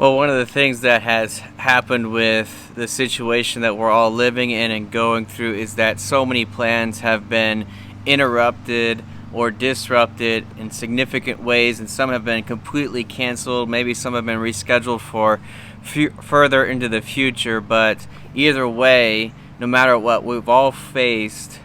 Well, one of the things that has happened with the situation that we're all living in and going through is that so many plans have been interrupted or disrupted in significant ways, and some have been completely canceled. Maybe some have been rescheduled for further into the future, but either way, no matter what, we've all faced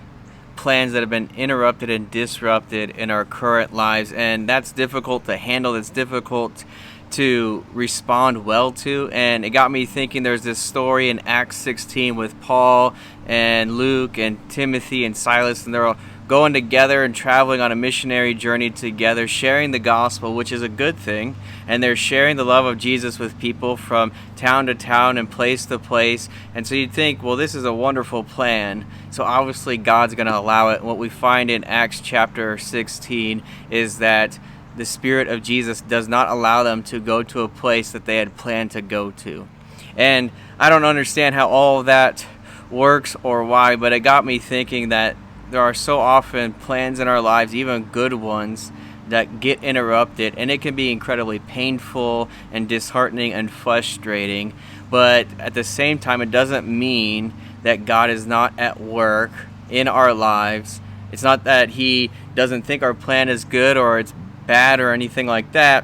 plans that have been interrupted and disrupted in our current lives, and that's difficult to handle. That's difficult to respond well to. And it got me thinking, there's this story in Acts 16 with Paul and Luke and Timothy and Silas, and they're all going together and traveling on a missionary journey together, sharing the gospel, which is a good thing, and they're sharing the love of Jesus with people from town to town and place to place. And so you'd think, well, this is a wonderful plan, so obviously God's going to allow it. And what we find in Acts chapter 16 is that the Spirit of Jesus does not allow them to go to a place that they had planned to go to. And I don't understand how all of that works or why, but it got me thinking that there are so often plans in our lives, even good ones, that get interrupted, and it can be incredibly painful and disheartening and frustrating. But at the same time, it doesn't mean that God is not at work in our lives. It's not that He doesn't think our plan is good or it's bad or anything like that.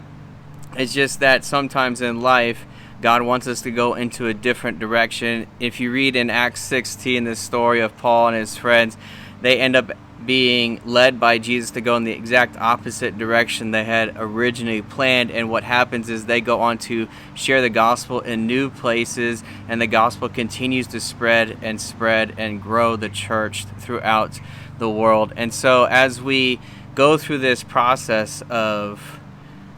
It's just that sometimes in life, God wants us to go into a different direction. If you read in Acts 16 the story of Paul and his friends, they end up being led by Jesus to go in the exact opposite direction they had originally planned. And what happens is they go on to share the gospel in new places, and the gospel continues to spread and grow the church throughout the world. And so as we go through this process of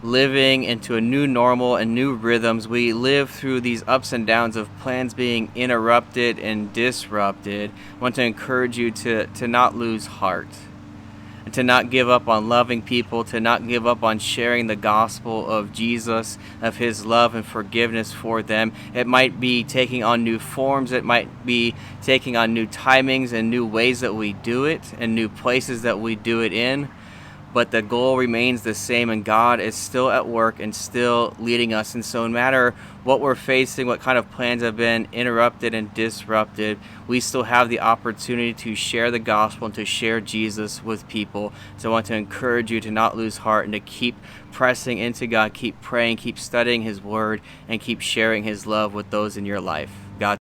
living into a new normal and new rhythms, we live through these ups and downs of plans being interrupted and disrupted. I want to encourage you to not lose heart, and to not give up on loving people, to not give up on sharing the gospel of Jesus, of His love and forgiveness for them. It might be taking on new forms, it might be taking on new timings and new ways that we do it, and new places that we do it in. But the goal remains the same, and God is still at work and still leading us. And so no matter what we're facing, what kind of plans have been interrupted and disrupted, we still have the opportunity to share the gospel and to share Jesus with people. So I want to encourage you to not lose heart and to keep pressing into God, keep praying, keep studying His Word, and keep sharing His love with those in your life.